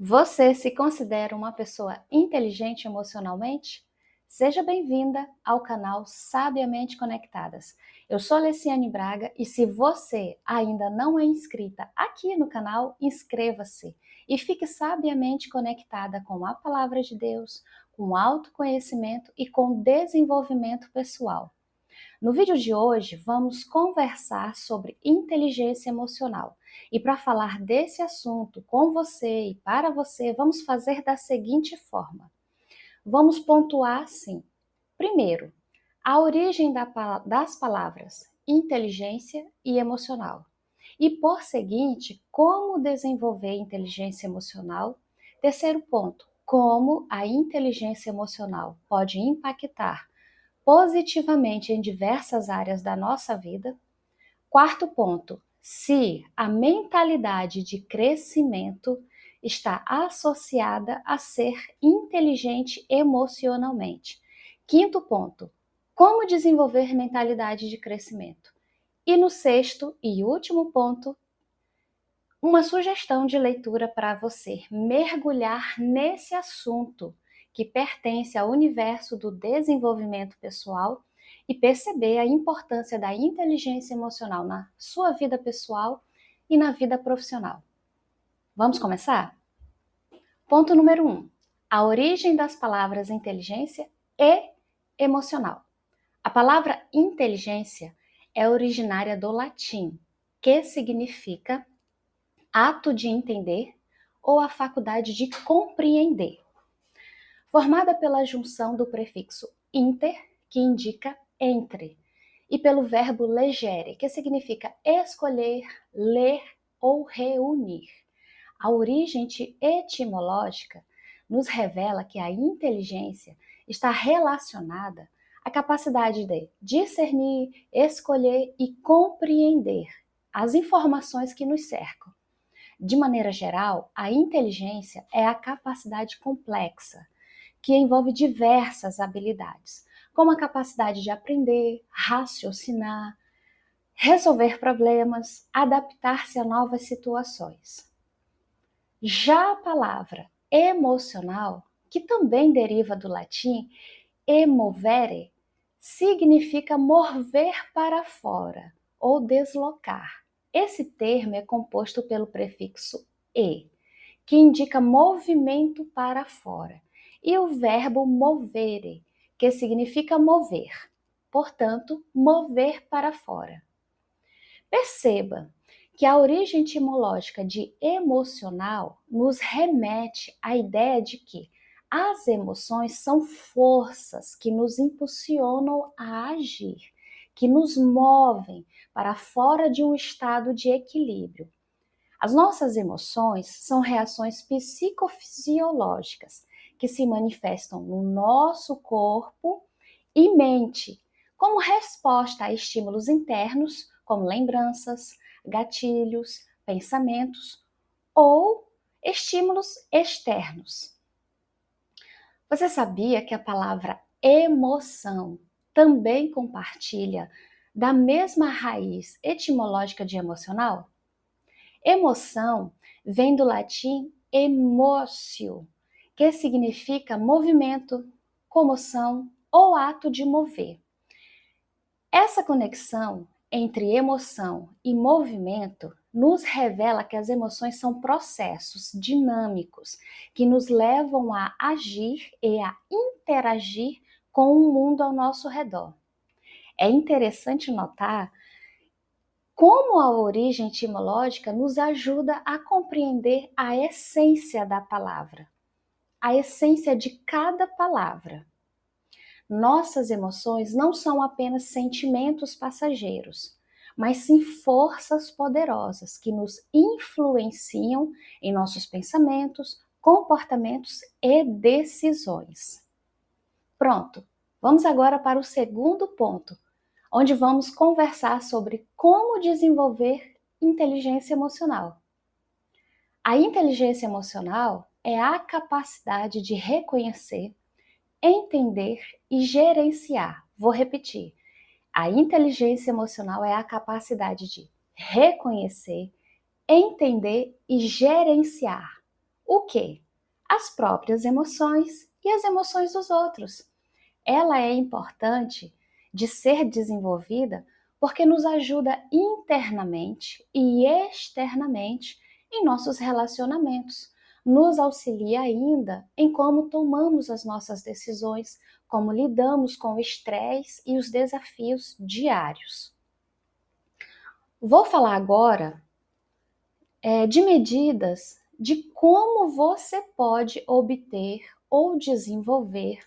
Você se considera uma pessoa inteligente emocionalmente? Seja bem-vinda ao canal Sabiamente Conectadas. Eu sou Leciane Braga e se você ainda não é inscrita aqui no canal, inscreva-se e fique sabiamente conectada com a Palavra de Deus, com autoconhecimento e com desenvolvimento pessoal. No vídeo de hoje, vamos conversar sobre inteligência emocional. E para falar desse assunto com você e para você, vamos fazer da seguinte forma. Vamos pontuar assim. Primeiro, a origem das palavras inteligência e emocional. E por seguinte, como desenvolver inteligência emocional. Terceiro ponto, como a inteligência emocional pode impactar positivamente em diversas áreas da nossa vida. Quarto ponto, se a mentalidade de crescimento está associada a ser inteligente emocionalmente. Quinto ponto, como desenvolver mentalidade de crescimento. E no sexto e último ponto, uma sugestão de leitura para você mergulhar nesse assunto que pertence ao universo do desenvolvimento pessoal e perceber a importância da inteligência emocional na sua vida pessoal e na vida profissional. Vamos começar? Ponto número 1. A origem das palavras inteligência e emocional. A palavra inteligência é originária do latim, que significa ato de entender ou a faculdade de compreender, formada pela junção do prefixo inter, que indica entre, e pelo verbo legere, que significa escolher, ler ou reunir. A origem etimológica nos revela que a inteligência está relacionada à capacidade de discernir, escolher e compreender as informações que nos cercam. De maneira geral, a inteligência é a capacidade complexa, que envolve diversas habilidades, como a capacidade de aprender, raciocinar, resolver problemas, adaptar-se a novas situações. Já a palavra emocional, que também deriva do latim emovere, significa mover para fora ou deslocar. Esse termo é composto pelo prefixo e, que indica movimento para fora, e o verbo movere, que significa mover. Portanto, mover para fora. Perceba que a origem etimológica de emocional nos remete à ideia de que as emoções são forças que nos impulsionam a agir, que nos movem para fora de um estado de equilíbrio. As nossas emoções são reações psicofisiológicas que se manifestam no nosso corpo e mente, como resposta a estímulos internos, como lembranças, gatilhos, pensamentos ou estímulos externos. Você sabia que a palavra emoção também compartilha da mesma raiz etimológica de emocional? Emoção vem do latim emotio, que significa movimento, comoção ou ato de mover. Essa conexão entre emoção e movimento nos revela que as emoções são processos dinâmicos que nos levam a agir e a interagir com o mundo ao nosso redor. É interessante notar como a origem etimológica nos ajuda a compreender a essência da palavra, a essência de cada palavra. Nossas emoções não são apenas sentimentos passageiros, mas sim forças poderosas que nos influenciam em nossos pensamentos, comportamentos e decisões. Pronto, vamos agora para o segundo ponto, onde vamos conversar sobre como desenvolver inteligência emocional. A inteligência emocional é a capacidade de reconhecer, entender e gerenciar. Vou repetir. A inteligência emocional é a capacidade de reconhecer, entender e gerenciar O quê? As próprias emoções e as emoções dos outros. Ela é importante de ser desenvolvida porque nos ajuda internamente e externamente em nossos relacionamentos. Nos auxilia ainda em como tomamos as nossas decisões, como lidamos com o estresse e os desafios diários. Vou falar agora de medidas de como você pode obter ou desenvolver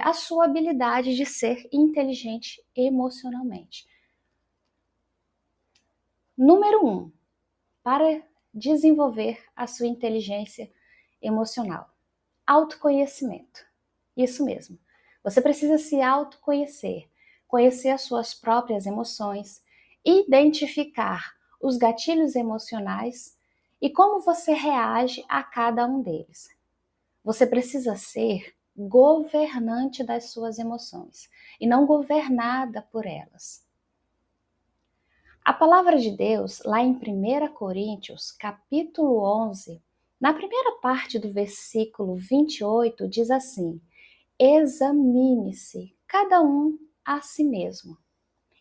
a sua habilidade de ser inteligente emocionalmente. Número 1, para desenvolver a sua inteligência emocional. Autoconhecimento. Isso mesmo. Você precisa se autoconhecer, conhecer as suas próprias emoções, identificar os gatilhos emocionais e como você reage a cada um deles. Você precisa ser governante das suas emoções e não governada por elas. A palavra de Deus, lá em 1 Coríntios, capítulo 11, na primeira parte do versículo 28, diz assim: examine-se cada um a si mesmo.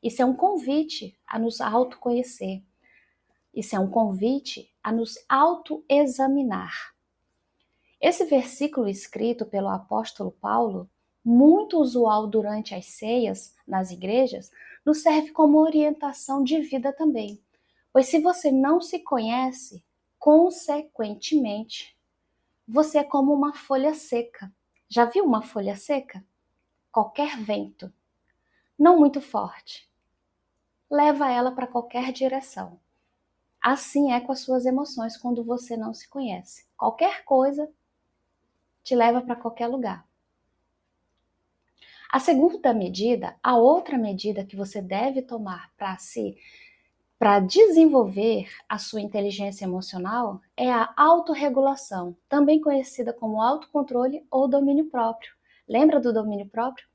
Isso é um convite a nos autoconhecer. Isso é um convite a nos autoexaminar. Esse versículo escrito pelo apóstolo Paulo, muito usual durante as ceias nas igrejas, nos serve como orientação de vida também. Pois se você não se conhece, consequentemente, você é como uma folha seca. Já viu uma folha seca? Qualquer vento, não muito forte, leva ela para qualquer direção. Assim é com as suas emoções quando você não se conhece. Qualquer coisa te leva para qualquer lugar. A segunda medida, a outra medida que você deve tomar para desenvolver a sua inteligência emocional é a autorregulação, também conhecida como autocontrole ou domínio próprio. Lembra do domínio próprio?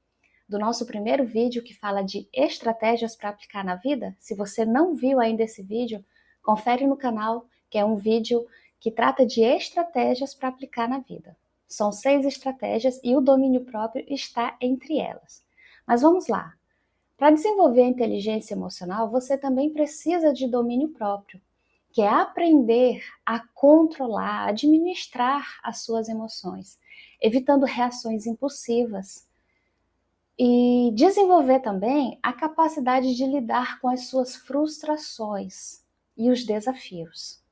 Do nosso primeiro vídeo que fala de estratégias para aplicar na vida? Se você não viu ainda esse vídeo, confere no canal, que é um vídeo que trata de estratégias para aplicar na vida. São 6 estratégias e o domínio próprio está entre elas. Mas vamos lá. Para desenvolver a inteligência emocional, você também precisa de domínio próprio, que é aprender a controlar, a administrar as suas emoções, evitando reações impulsivas. E desenvolver também a capacidade de lidar com as suas frustrações e os desafios.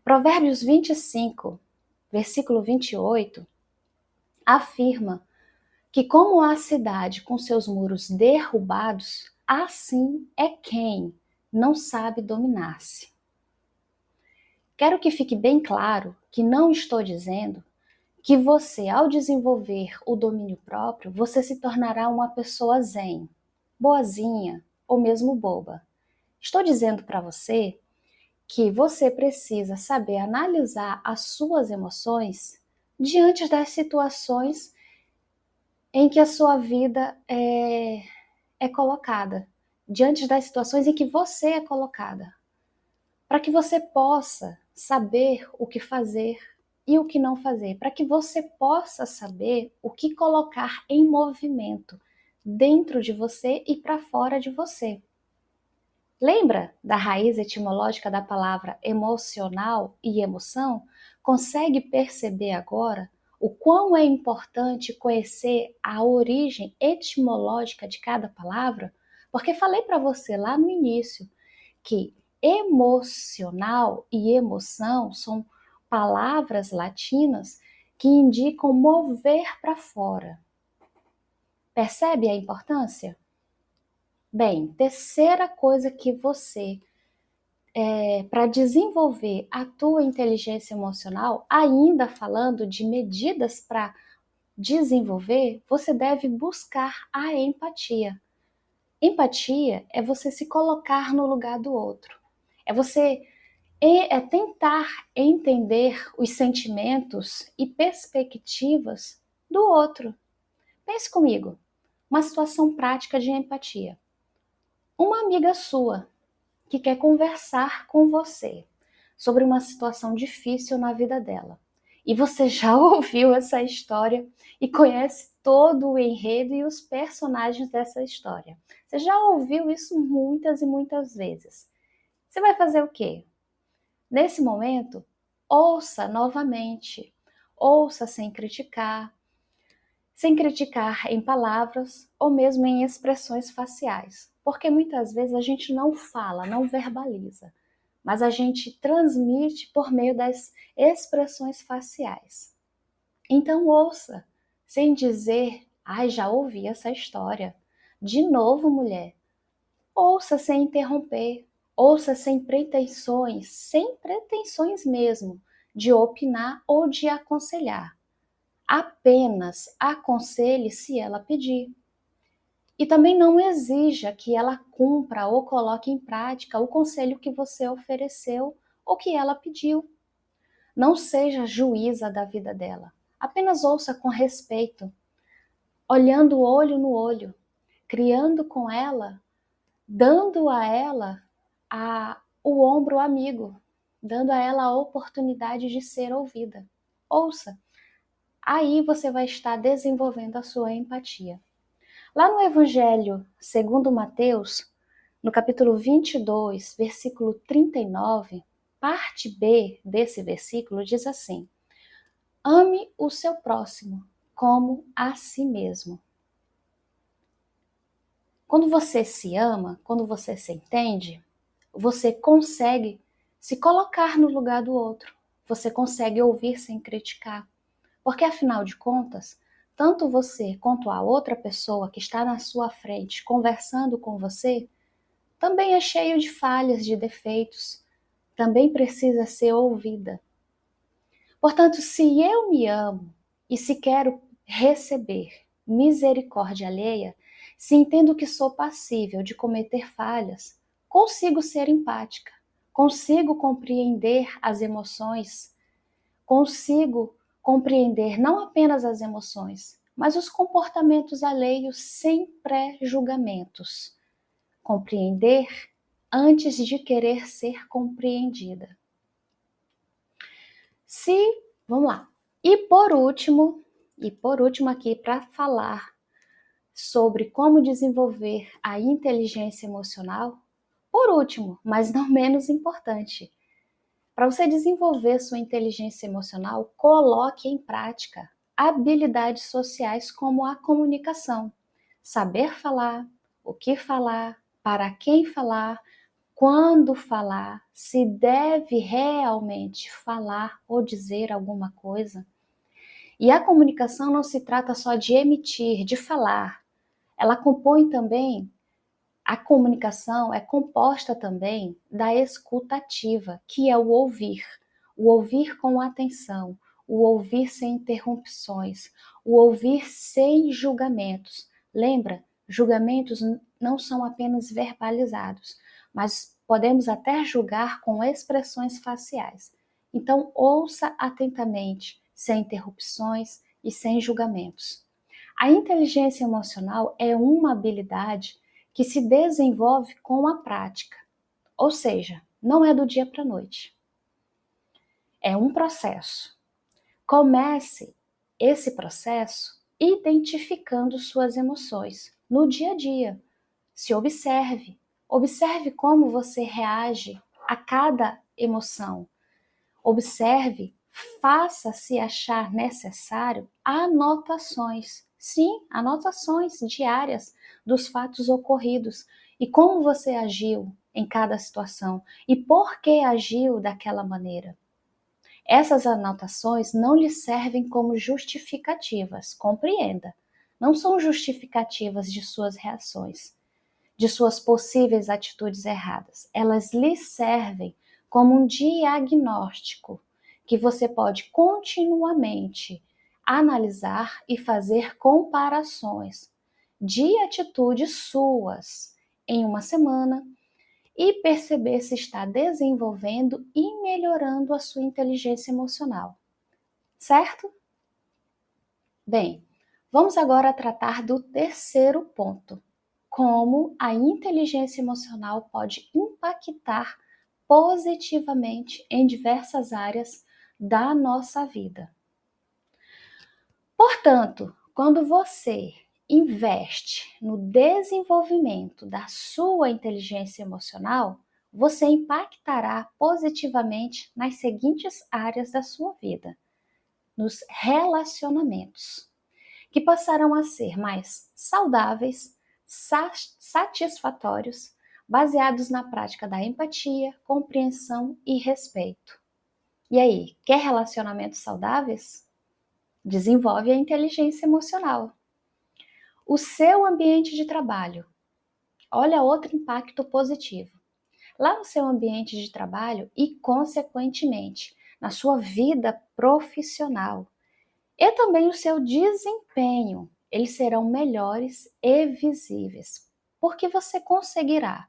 Provérbios 25, versículo 28, afirma que como a cidade com seus muros derrubados, assim é quem não sabe dominar-se. Quero que fique bem claro que não estou dizendo que você, ao desenvolver o domínio próprio, você se tornará uma pessoa zen, boazinha ou mesmo boba. Estou dizendo para você que você precisa saber analisar as suas emoções diante das situações em que a sua vida é colocada, diante das situações em que você é colocada, para que você possa saber o que fazer e o que não fazer, para que você possa saber o que colocar em movimento dentro de você e para fora de você. Lembra da raiz etimológica da palavra emocional e emoção? Consegue perceber agora o quão é importante conhecer a origem etimológica de cada palavra? Porque falei para você lá no início que emocional e emoção são palavras latinas que indicam mover para fora. Percebe a importância? Bem, terceira coisa que você, para desenvolver a tua inteligência emocional, ainda falando de medidas para desenvolver, você deve buscar a empatia. Empatia é você se colocar no lugar do outro. É você tentar entender os sentimentos e perspectivas do outro. Pense comigo, uma situação prática de empatia. Uma amiga sua que quer conversar com você sobre uma situação difícil na vida dela. E você já ouviu essa história e conhece todo o enredo e os personagens dessa história. Você já ouviu isso muitas e muitas vezes. Você vai fazer o quê? Nesse momento, ouça novamente. Ouça sem criticar em palavras ou mesmo em expressões faciais. Porque muitas vezes a gente não fala, não verbaliza, mas a gente transmite por meio das expressões faciais. Então ouça, sem dizer, ai, já ouvi essa história. De novo, mulher. Ouça sem interromper, ouça sem pretensões mesmo, de opinar ou de aconselhar. Apenas aconselhe se ela pedir. E também não exija que ela cumpra ou coloque em prática o conselho que você ofereceu ou que ela pediu. Não seja juíza da vida dela. Apenas ouça com respeito, olhando olho no olho, criando com ela, dando a ela o ombro amigo, dando a ela a oportunidade de ser ouvida. Ouça. Aí você vai estar desenvolvendo a sua empatia. Lá no Evangelho segundo Mateus, no capítulo 22, versículo 39, parte B desse versículo diz assim: ame o seu próximo como a si mesmo. Quando você se ama, quando você se entende, você consegue se colocar no lugar do outro. Você consegue ouvir sem criticar. Porque afinal de contas, tanto você quanto a outra pessoa que está na sua frente conversando com você, também é cheio de falhas, de defeitos, também precisa ser ouvida. Portanto, se eu me amo e se quero receber misericórdia alheia, se entendo que sou passível de cometer falhas, consigo ser empática, consigo compreender as emoções, consigo compreender não apenas as emoções, mas os comportamentos alheios sem pré-julgamentos. Compreender antes de querer ser compreendida. Vamos lá. E por último aqui para falar sobre como desenvolver a inteligência emocional, por último, mas não menos importante, para você desenvolver sua inteligência emocional, coloque em prática habilidades sociais como a comunicação, saber falar, o que falar, para quem falar, quando falar, se deve realmente falar ou dizer alguma coisa. E a comunicação não se trata só de emitir, de falar. Ela compõe também, a comunicação é composta também da escuta ativa, que é o ouvir com atenção, o ouvir sem interrupções, o ouvir sem julgamentos. Lembra, julgamentos não são apenas verbalizados, mas podemos até julgar com expressões faciais. Então, ouça atentamente, sem interrupções e sem julgamentos. A inteligência emocional é uma habilidade que se desenvolve com a prática, ou seja, não é do dia para a noite. É um processo. Comece esse processo identificando suas emoções no dia a dia. Se observe. Observe como você reage a cada emoção. Observe, faça se achar necessário anotações. Sim, anotações diárias dos fatos ocorridos e como você agiu em cada situação e por que agiu daquela maneira. Essas anotações não lhe servem como justificativas, compreenda. Não são justificativas de suas reações, de suas possíveis atitudes erradas. Elas lhe servem como um diagnóstico que você pode continuamente analisar e fazer comparações de atitudes suas em uma semana e perceber se está desenvolvendo e melhorando a sua inteligência emocional. Certo? Bem, vamos agora tratar do terceiro ponto. Como a inteligência emocional pode impactar positivamente em diversas áreas da nossa vida. Portanto, quando você investe no desenvolvimento da sua inteligência emocional, você impactará positivamente nas seguintes áreas da sua vida: nos relacionamentos, que passarão a ser mais saudáveis, satisfatórios, baseados na prática da empatia, compreensão e respeito. E aí, quer relacionamentos saudáveis? Desenvolve a inteligência emocional. O seu ambiente de trabalho. Olha outro impacto positivo. Lá no seu ambiente de trabalho e, consequentemente, na sua vida profissional. E também o seu desempenho. Eles serão melhores e visíveis, porque você conseguirá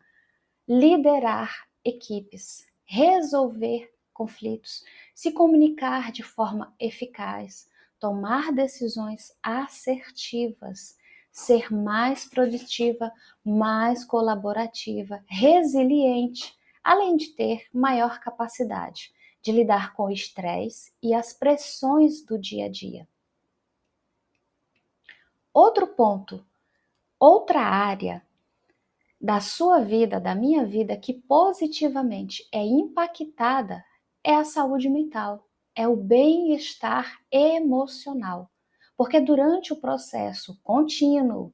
liderar equipes, resolver conflitos, se comunicar de forma eficaz, tomar decisões assertivas, ser mais produtiva, mais colaborativa, resiliente, além de ter maior capacidade de lidar com o estresse e as pressões do dia a dia. Outro ponto, outra área da sua vida, da minha vida, que positivamente é impactada é a saúde mental, é o bem-estar emocional. Porque durante o processo contínuo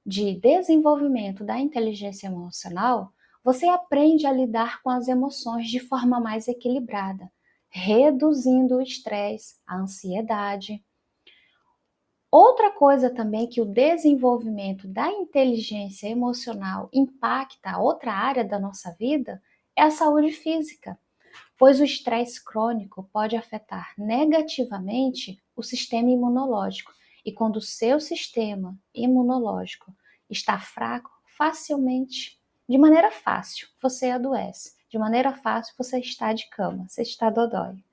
de desenvolvimento da inteligência emocional, você aprende a lidar com as emoções de forma mais equilibrada, reduzindo o estresse, a ansiedade. Outra coisa também que o desenvolvimento da inteligência emocional impacta a outra área da nossa vida é a saúde física, pois o estresse crônico pode afetar negativamente o sistema imunológico. E quando o seu sistema imunológico está fraco, facilmente, de maneira fácil, você adoece. De maneira fácil, você está de cama, você está dodói.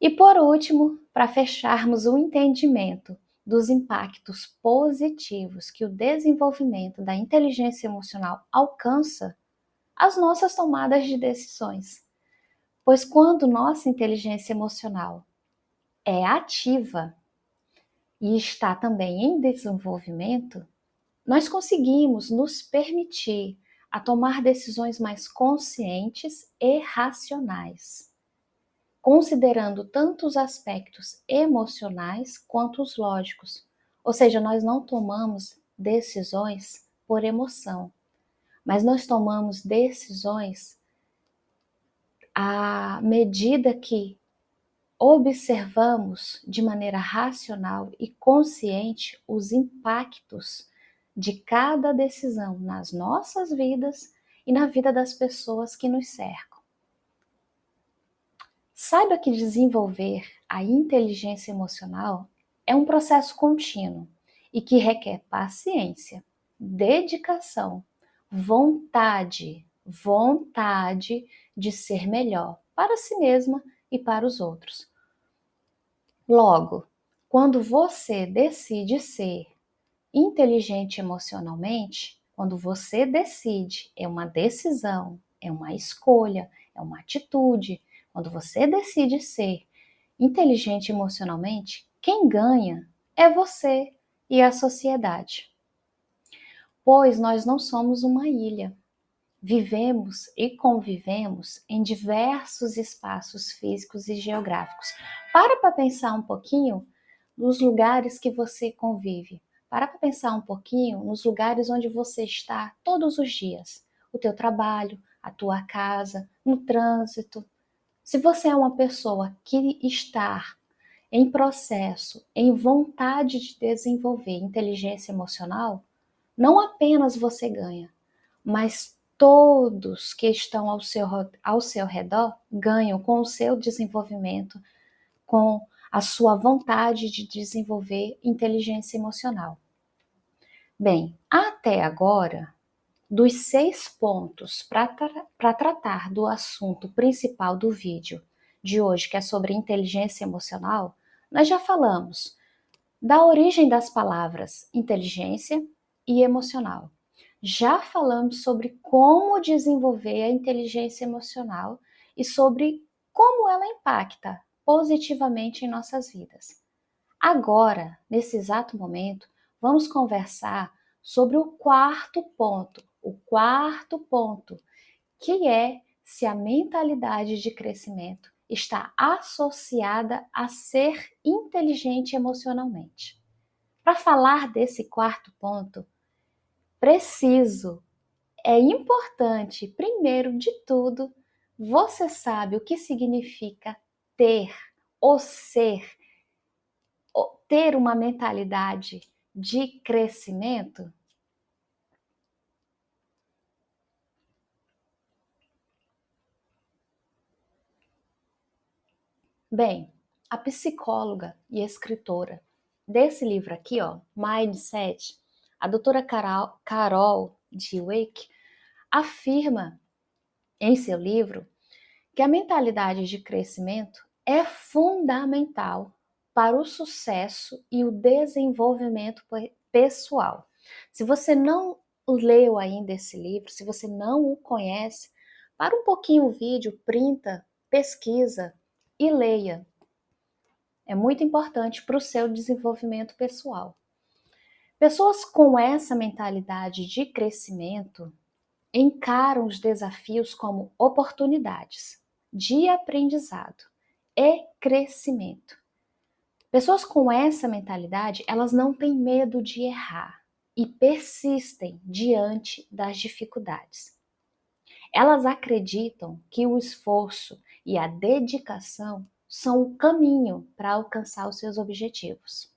E por último, para fecharmos o entendimento dos impactos positivos que o desenvolvimento da inteligência emocional alcança, as nossas tomadas de decisões. Pois quando nossa inteligência emocional é ativa e está também em desenvolvimento, nós conseguimos nos permitir a tomar decisões mais conscientes e racionais, considerando tanto os aspectos emocionais quanto os lógicos. Ou seja, nós não tomamos decisões por emoção, mas nós tomamos decisões à medida que observamos de maneira racional e consciente os impactos de cada decisão nas nossas vidas e na vida das pessoas que nos cercam. Saiba que desenvolver a inteligência emocional é um processo contínuo e que requer paciência, dedicação, vontade de ser melhor para si mesma e para os outros. Logo, quando você decide ser inteligente emocionalmente, quando você decide, é uma decisão, é uma escolha, é uma atitude. Quando você decide ser inteligente emocionalmente, quem ganha é você e a sociedade. Pois nós não somos uma ilha. Vivemos e convivemos em diversos espaços físicos e geográficos. Para pensar um pouquinho nos lugares que você convive. Para pensar um pouquinho nos lugares onde você está todos os dias. O teu trabalho, a tua casa, no trânsito. Se você é uma pessoa que está em processo, em vontade de desenvolver inteligência emocional, não apenas você ganha, mas todos que estão ao seu redor ganham com o seu desenvolvimento, com a sua vontade de desenvolver inteligência emocional. Bem, até agora, dos 6 pontos para tratar do assunto principal do vídeo de hoje, que é sobre inteligência emocional, nós já falamos da origem das palavras inteligência e emocional, já falamos sobre como desenvolver a inteligência emocional e sobre como ela impacta positivamente em nossas vidas. Agora, nesse exato momento, vamos conversar sobre o quarto ponto, que é se a mentalidade de crescimento está associada a ser inteligente emocionalmente. Para falar desse quarto ponto, é importante, primeiro de tudo, você sabe o que significa ter ou ser, ou ter uma mentalidade de crescimento? Bem, a psicóloga e escritora desse livro aqui, ó, Mindset, a doutora Carol Dweck, afirma em seu livro que a mentalidade de crescimento é fundamental para o sucesso e o desenvolvimento pessoal. Se você não leu ainda esse livro, se você não o conhece, para um pouquinho o vídeo, printa, pesquisa e leia. É muito importante para o seu desenvolvimento pessoal. Pessoas com essa mentalidade de crescimento encaram os desafios como oportunidades de aprendizado e crescimento. Pessoas com essa mentalidade, elas não têm medo de errar e persistem diante das dificuldades. Elas acreditam que o esforço e a dedicação são o caminho para alcançar os seus objetivos.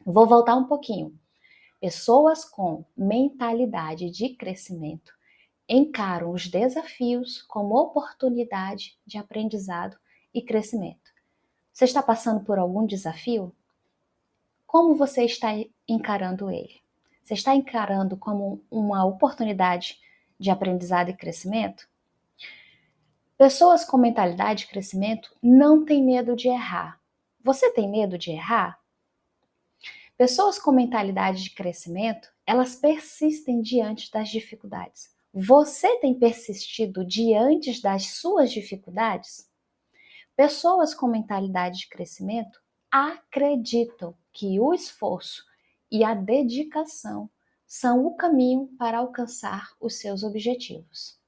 Vou voltar um pouquinho. Pessoas com mentalidade de crescimento encaram os desafios como oportunidade de aprendizado e crescimento. Você está passando por algum desafio? Como você está encarando ele? Você está encarando como uma oportunidade de aprendizado e crescimento? Pessoas com mentalidade de crescimento não têm medo de errar. Você tem medo de errar? Pessoas com mentalidade de crescimento, elas persistem diante das dificuldades. Você tem persistido diante das suas dificuldades? Pessoas com mentalidade de crescimento acreditam que o esforço e a dedicação são o caminho para alcançar os seus objetivos.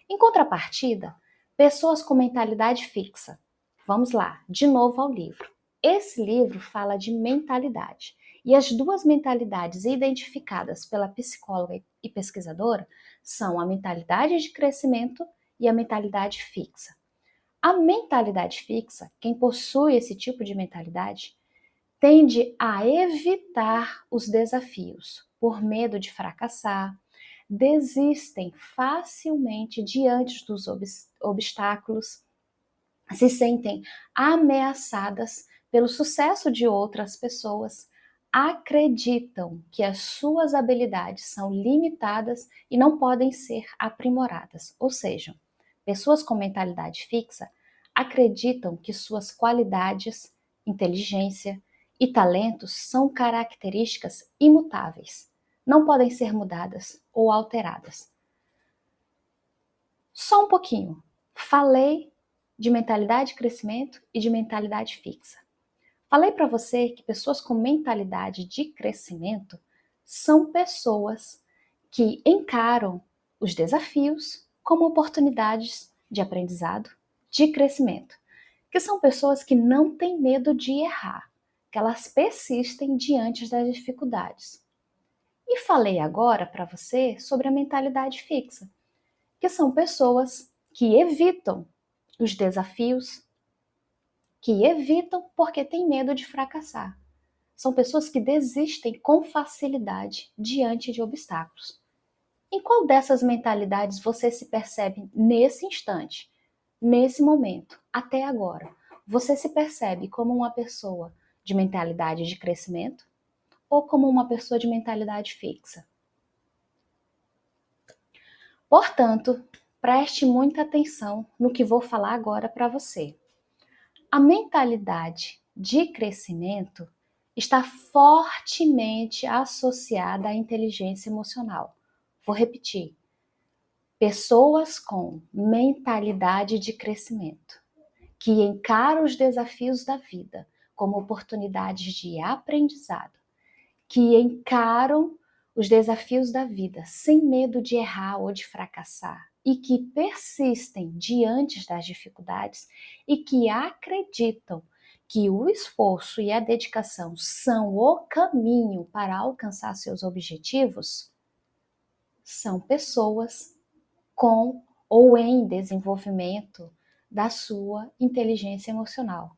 Em contrapartida, pessoas com mentalidade fixa. Vamos lá, de novo ao livro. Esse livro fala de mentalidade. E as duas mentalidades identificadas pela psicóloga e pesquisadora são a mentalidade de crescimento e a mentalidade fixa. A mentalidade fixa, quem possui esse tipo de mentalidade, tende a evitar os desafios por medo de fracassar, desistem facilmente diante dos obstáculos, se sentem ameaçadas pelo sucesso de outras pessoas, acreditam que as suas habilidades são limitadas e não podem ser aprimoradas. Ou seja, pessoas com mentalidade fixa acreditam que suas qualidades, inteligência e talentos são características imutáveis, não podem ser mudadas ou alteradas. Só um pouquinho. Falei de mentalidade de crescimento e de mentalidade fixa. Falei para você que pessoas com mentalidade de crescimento são pessoas que encaram os desafios como oportunidades de aprendizado, de crescimento, que são pessoas que não têm medo de errar, que elas persistem diante das dificuldades. E falei agora para você sobre a mentalidade fixa, que são pessoas que evitam os desafios, que evitam porque têm medo de fracassar. São pessoas que desistem com facilidade diante de obstáculos. Em qual dessas mentalidades você se percebe nesse instante, nesse momento, até agora? Você se percebe como uma pessoa de mentalidade de crescimento ou como uma pessoa de mentalidade fixa? Portanto, preste muita atenção no que vou falar agora para você. A mentalidade de crescimento está fortemente associada à inteligência emocional. Vou repetir. Pessoas com mentalidade de crescimento, que encaram os desafios da vida como oportunidades de aprendizado, que encaram os desafios da vida sem medo de errar ou de fracassar e que persistem diante das dificuldades e que acreditam que o esforço e a dedicação são o caminho para alcançar seus objetivos, são pessoas com ou em desenvolvimento da sua inteligência emocional.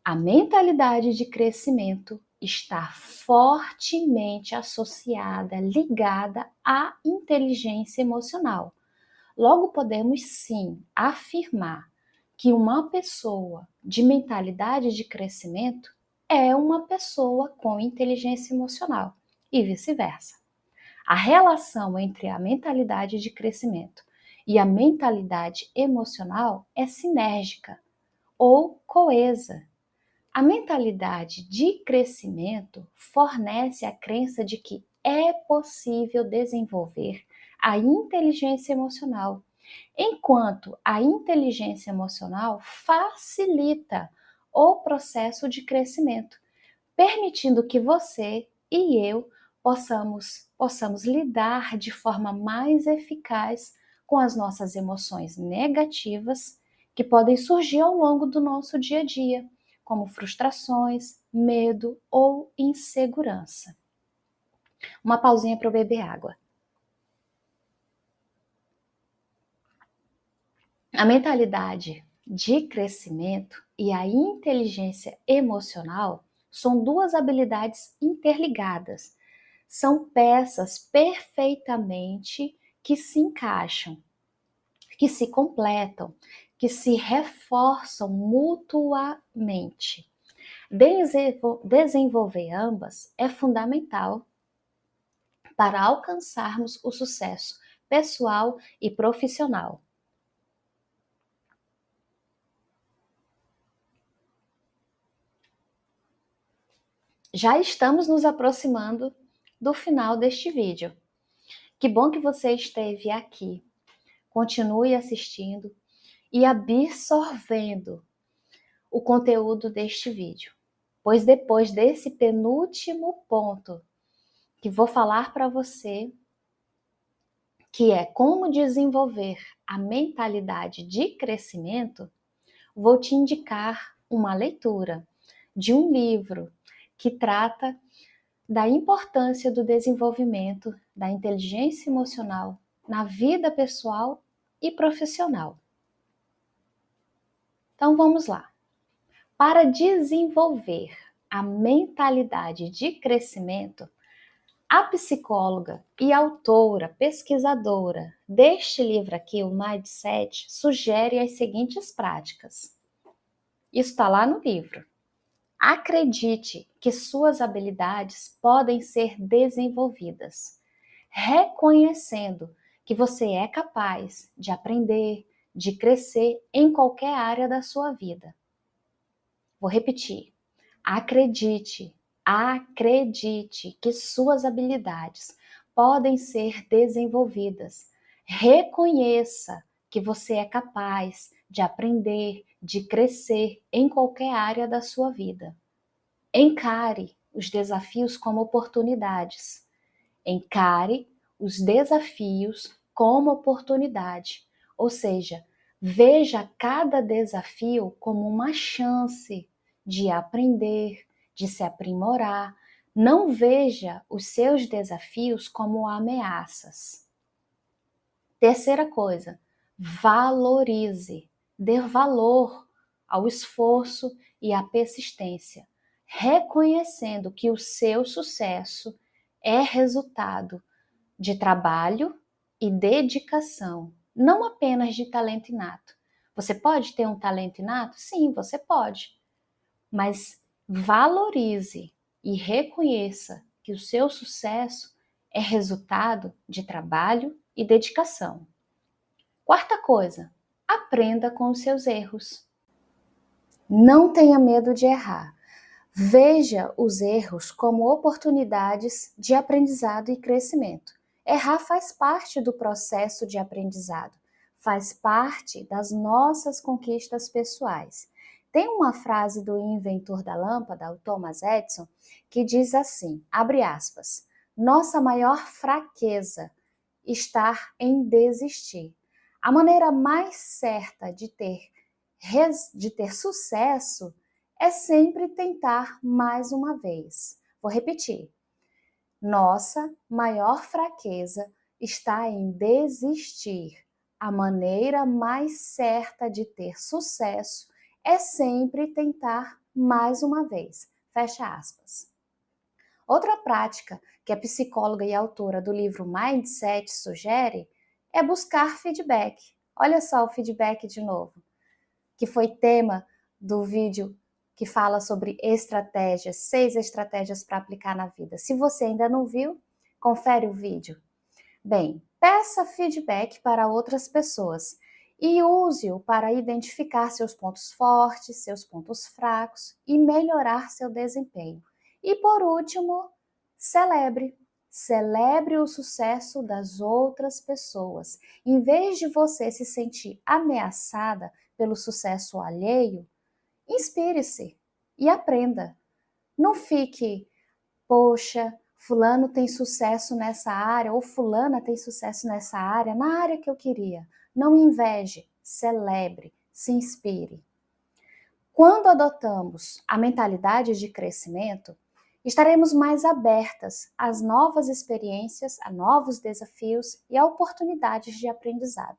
A mentalidade de crescimento está fortemente associada, ligada à inteligência emocional. Logo, podemos sim afirmar que uma pessoa de mentalidade de crescimento é uma pessoa com inteligência emocional e vice-versa. A relação entre a mentalidade de crescimento e a mentalidade emocional é sinérgica ou coesa. A mentalidade de crescimento fornece a crença de que é possível desenvolver a inteligência emocional, enquanto a inteligência emocional facilita o processo de crescimento, permitindo que você e eu possamos lidar de forma mais eficaz com as nossas emoções negativas que podem surgir ao longo do nosso dia a dia, como frustrações, medo ou insegurança. Uma pausinha para eu beber água. A mentalidade de crescimento e a inteligência emocional são duas habilidades interligadas. São peças perfeitamente que se encaixam, que se completam, que se reforçam mutuamente. Desenvolver ambas é fundamental para alcançarmos o sucesso pessoal e profissional. Já estamos nos aproximando do final deste vídeo. Que bom que você esteve aqui. Continue assistindo e absorvendo o conteúdo deste vídeo, pois depois desse penúltimo ponto que vou falar para você, que é como desenvolver a mentalidade de crescimento, vou te indicar uma leitura de um livro que trata da importância do desenvolvimento da inteligência emocional na vida pessoal e profissional. Então vamos lá. Para desenvolver a mentalidade de crescimento, a psicóloga e autora, pesquisadora deste livro aqui, o Mindset, sugere as seguintes práticas. Isso está lá no livro. Acredite que suas habilidades podem ser desenvolvidas, reconhecendo que você é capaz de aprender, de crescer em qualquer área da sua vida. Vou repetir. Acredite que suas habilidades podem ser desenvolvidas. Reconheça que você é capaz de aprender, de crescer em qualquer área da sua vida. Encare os desafios como oportunidades. Encare os desafios como oportunidade, ou seja, veja cada desafio como uma chance de aprender, de se aprimorar. Não veja os seus desafios como ameaças. Terceira coisa, valorize, dê valor ao esforço e à persistência, reconhecendo que o seu sucesso é resultado de trabalho e dedicação, não apenas de talento inato. Você pode ter um talento inato? Sim, você pode. Mas valorize e reconheça que o seu sucesso é resultado de trabalho e dedicação. Quarta coisa, aprenda com os seus erros. Não tenha medo de errar. Veja os erros como oportunidades de aprendizado e crescimento. Errar faz parte do processo de aprendizado, faz parte das nossas conquistas pessoais. Tem uma frase do inventor da lâmpada, o Thomas Edison, que diz assim, abre aspas, nossa maior fraqueza está em desistir. A maneira mais certa de ter sucesso é sempre tentar mais uma vez. Vou repetir. Nossa maior fraqueza está em desistir. A maneira mais certa de ter sucesso é sempre tentar mais uma vez. Fecha aspas. Outra prática que a psicóloga e autora do livro Mindset sugere é buscar feedback. Olha só o feedback de novo, que foi tema do vídeo que fala sobre estratégias, 6 estratégias para aplicar na vida. Se você ainda não viu, confere o vídeo. Bem, peça feedback para outras pessoas e use-o para identificar seus pontos fortes, seus pontos fracos e melhorar seu desempenho. E por último, celebre. Celebre o sucesso das outras pessoas. Em vez de você se sentir ameaçada pelo sucesso alheio, inspire-se e aprenda. Não fique, poxa, fulano tem sucesso nessa área ou fulana tem sucesso nessa área, na área que eu queria. Não inveje, celebre, se inspire. Quando adotamos a mentalidade de crescimento, estaremos mais abertas às novas experiências, a novos desafios e a oportunidades de aprendizado.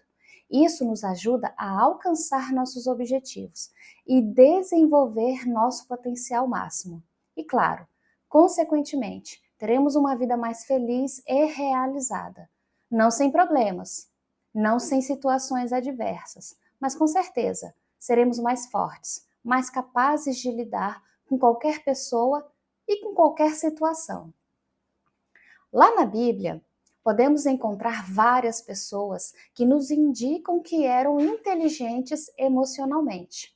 Isso nos ajuda a alcançar nossos objetivos e desenvolver nosso potencial máximo. E claro, consequentemente, teremos uma vida mais feliz e realizada. Não sem problemas, não sem situações adversas, mas com certeza seremos mais fortes, mais capazes de lidar com qualquer pessoa e com qualquer situação. Lá na Bíblia, podemos encontrar várias pessoas que nos indicam que eram inteligentes emocionalmente.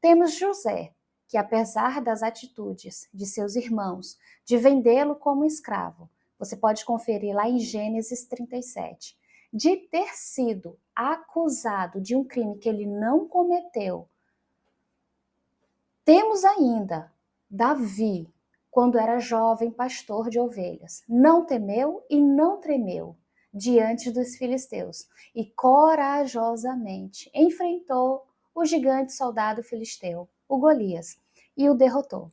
Temos José, que apesar das atitudes de seus irmãos de vendê-lo como escravo, você pode conferir lá em Gênesis 37, de ter sido acusado de um crime que ele não cometeu. Temos ainda Davi, quando era jovem pastor de ovelhas. Não temeu e não tremeu diante dos filisteus e corajosamente enfrentou o gigante soldado filisteu, o Golias, e o derrotou.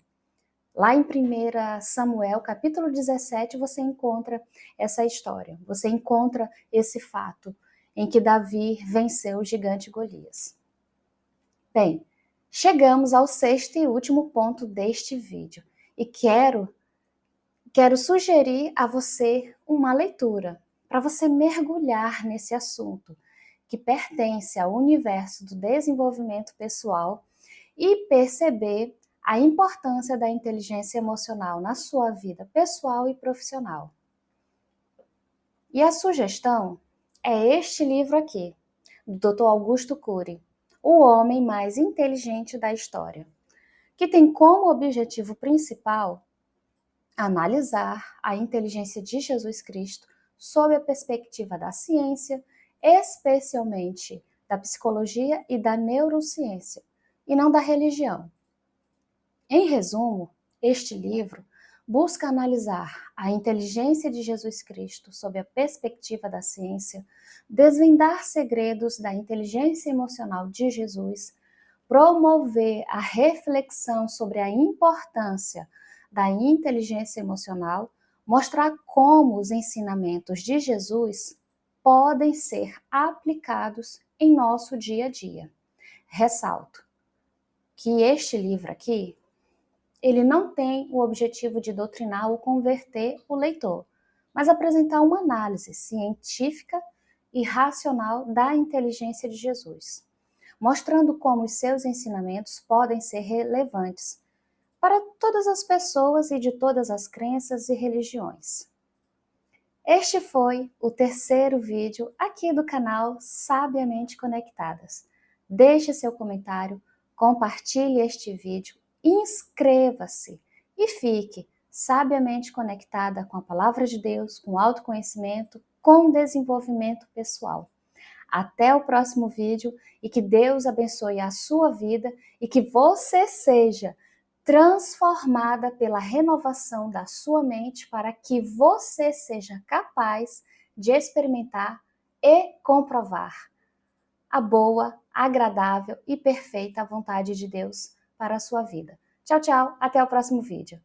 Lá em 1 Samuel, capítulo 17, você encontra essa história. Você encontra esse fato em que Davi venceu o gigante Golias. Bem, chegamos ao 6º e último ponto deste vídeo e quero sugerir a você uma leitura para você mergulhar nesse assunto que pertence ao universo do desenvolvimento pessoal e perceber a importância da inteligência emocional na sua vida pessoal e profissional. E a sugestão é este livro aqui, do Dr. Augusto Cury, O Homem Mais Inteligente da História, que tem como objetivo principal analisar a inteligência de Jesus Cristo sob a perspectiva da ciência, especialmente da psicologia e da neurociência, e não da religião. Em resumo, este livro busca analisar a inteligência de Jesus Cristo sob a perspectiva da ciência, desvendar segredos da inteligência emocional de Jesus, promover a reflexão sobre a importância da inteligência emocional, mostrar como os ensinamentos de Jesus podem ser aplicados em nosso dia a dia. Ressalto que este livro aqui, ele não tem o objetivo de doutrinar ou converter o leitor, mas apresentar uma análise científica e racional da inteligência de Jesus, mostrando como os seus ensinamentos podem ser relevantes para todas as pessoas e de todas as crenças e religiões. Este foi o 3º vídeo aqui do canal Sabiamente Conectadas. Deixe seu comentário, compartilhe este vídeo, inscreva-se e fique sabiamente conectada com a Palavra de Deus, com autoconhecimento com desenvolvimento pessoal. Até o próximo vídeo e que Deus abençoe a sua vida e que você seja transformada pela renovação da sua mente para que você seja capaz de experimentar e comprovar a boa, agradável e perfeita vontade de Deus para a sua vida. Tchau, tchau, até o próximo vídeo.